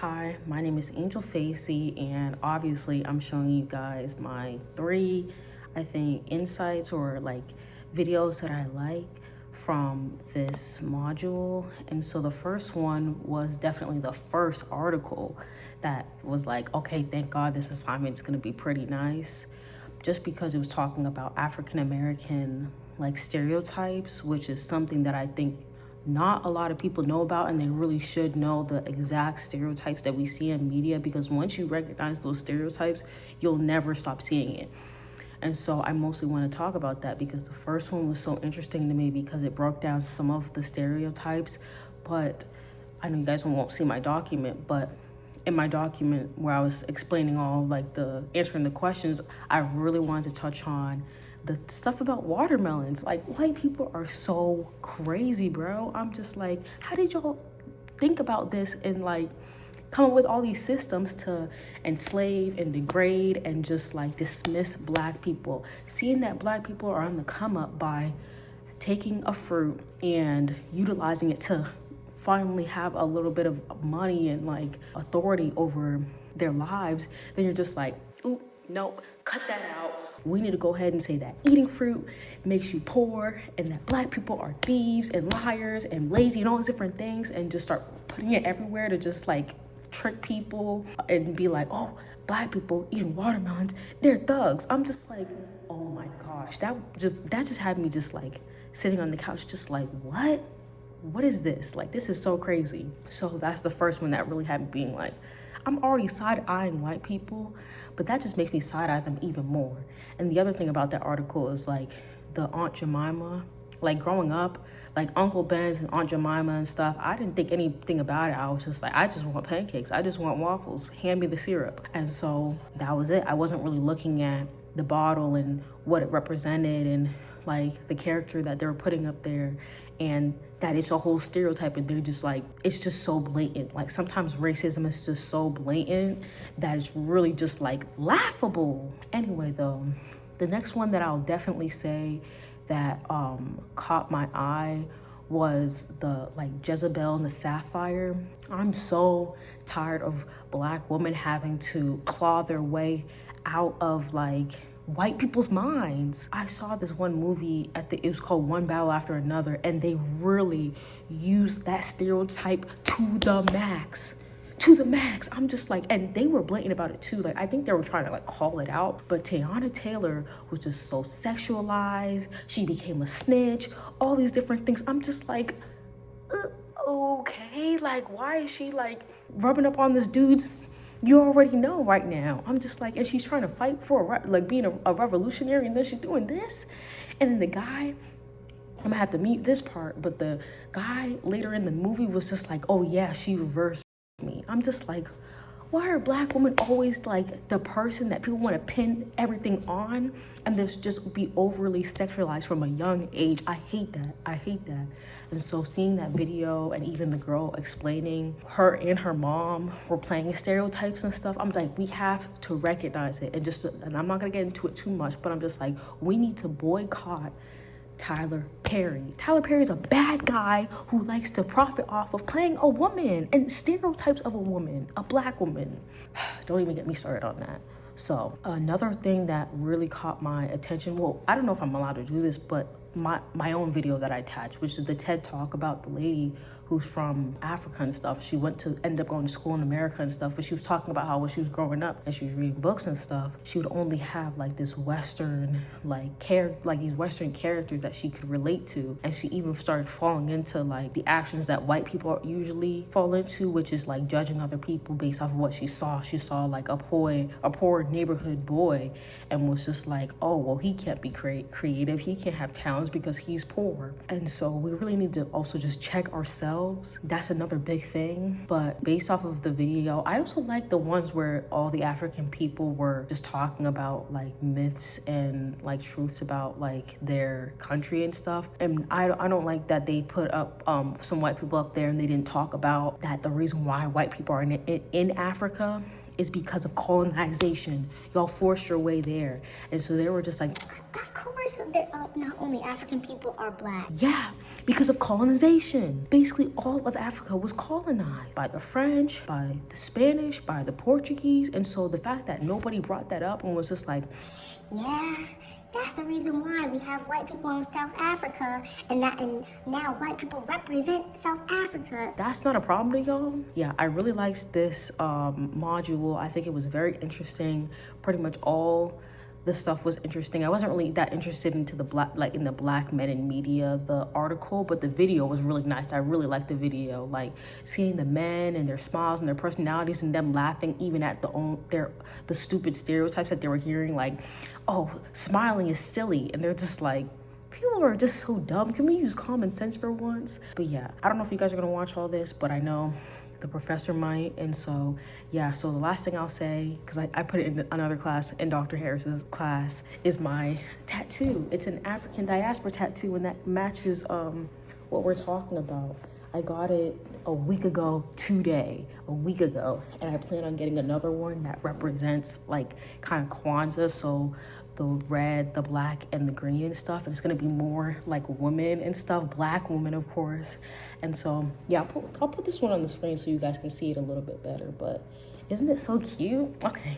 Hi, my name is Angel Facey, and obviously I'm showing you guys my three, insights or videos that I like from this module. And so the first one was definitely the first article that was like, okay, thank God this assignment's gonna be pretty nice, just because it was talking about African American stereotypes, which is something that I think not a lot of people know about, and they really should know the exact stereotypes that we see in media, because once you recognize those stereotypes, you'll never stop seeing it. And so I mostly want to talk about that because the first one was so interesting to me because it broke down some of the stereotypes. But I know you guys won't see my document, but in my document where I was explaining all answering the questions, I really wanted to touch on the stuff about watermelons. Like, white people are so crazy, bro. I'm just like, how did y'all think about this and come up with all these systems to enslave and degrade and just dismiss black people? Seeing that black people are on the come up by taking a fruit and utilizing it to finally have a little bit of money and authority over their lives, then you're just like, ooh, no, cut that out. We need to go ahead and say that eating fruit makes you poor and that black people are thieves and liars and lazy and all these different things, and just start putting it everywhere to just trick people and be like, oh, black people eating watermelons, they're thugs. I'm just like, oh my gosh, that just had me just sitting on the couch just what is this? This is so crazy. So that's the first one that really had me being like, I'm already side-eyeing white people, but that just makes me side-eye them even more. And the other thing about that article is the Aunt Jemima, growing up, Uncle Ben's and Aunt Jemima and stuff, I didn't think anything about it. I was just I just want pancakes. I just want waffles. Hand me the syrup. And so that was it. I wasn't really looking at the bottle and what it represented and the character that they were putting up there, and that it's a whole stereotype, and they're just it's just so blatant. Sometimes racism is just so blatant that it's really just laughable. Anyway, though, the next one that I'll definitely say that caught my eye was the Jezebel and the Sapphire. I'm so tired of black women having to claw their way out of white people's minds. I saw this one movie it was called One Battle After Another, and they really used that stereotype to the max. I'm just and they were blatant about it too. I think they were trying to call it out, but Teyana Taylor was just so sexualized. She became a snitch, all these different things. I'm just okay, why is she rubbing up on this dude's? You already know right now. I'm just and she's trying to fight for being a revolutionary, and then she's doing this. And then the guy, I'm gonna have to mute this part, but the guy later in the movie was just oh yeah, she reversed me. I'm just why are black women always the person that people want to pin everything on, and this just be overly sexualized from a young age? I hate that. And so seeing that video, and even the girl explaining her and her mom were playing stereotypes and stuff, I'm we have to recognize it. And I'm not gonna get into it too much, but I'm just we need to boycott Tyler Perry. Tyler Perry is a bad guy who likes to profit off of playing a woman and stereotypes of a woman, a black woman. Don't even get me started on that. So another thing that really caught my attention, well, I don't know if I'm allowed to do this, but my own video that I attached, which is the TED Talk about the lady who's from Africa and stuff. She ended up going to school in America and stuff, but she was talking about how when she was growing up and she was reading books and stuff, she would only have this Western these Western characters that she could relate to. And she even started falling into the actions that white people usually fall into, which is judging other people based off of what she saw. She saw a poor neighborhood boy and was just oh, well, he can't be creative, he can't have talents because he's poor. And so we really need to also just check ourselves. That's another big thing. But based off of the video, I also like the ones where all the African people were just talking about myths and truths about their country and stuff. And I don't like that they put up some white people up there and they didn't talk about that the reason why white people are in Africa is because of colonization. Y'all forced your way there. And so they were just like, of course, not only African people are black. yeah, because of colonization. Basically, all of Africa was colonized by the French, by the Spanish, by the Portuguese. And so the fact that nobody brought that up and was just like, yeah, that's the reason why we have white people in South Africa, and now white people represent South Africa. That's not a problem to y'all. Yeah, I really liked this module. I think it was very interesting. Pretty much all the stuff was interesting. I wasn't really that interested into the black men in media, the article, but the video was really nice. I really liked the video, like seeing the men and their smiles and their personalities and them laughing even at the stupid stereotypes that they were hearing, like, oh, smiling is silly, and they're just like, people are just so dumb. Can we use common sense for once? But yeah, I don't know if you guys are gonna watch all this, but I know the professor might. And so yeah, so the last thing I'll say, because I put it in another class, in Dr. Harris's class, is my tattoo. It's an African diaspora tattoo, and that matches what we're talking about. I got it a week ago today, and I plan on getting another one that represents like kind of Kwanzaa, so the red, the black, and the green and stuff. And it's gonna be more like women and stuff, black women, of course. And so yeah, I'll put this one on the screen so you guys can see it a little bit better. But isn't it so cute? Okay,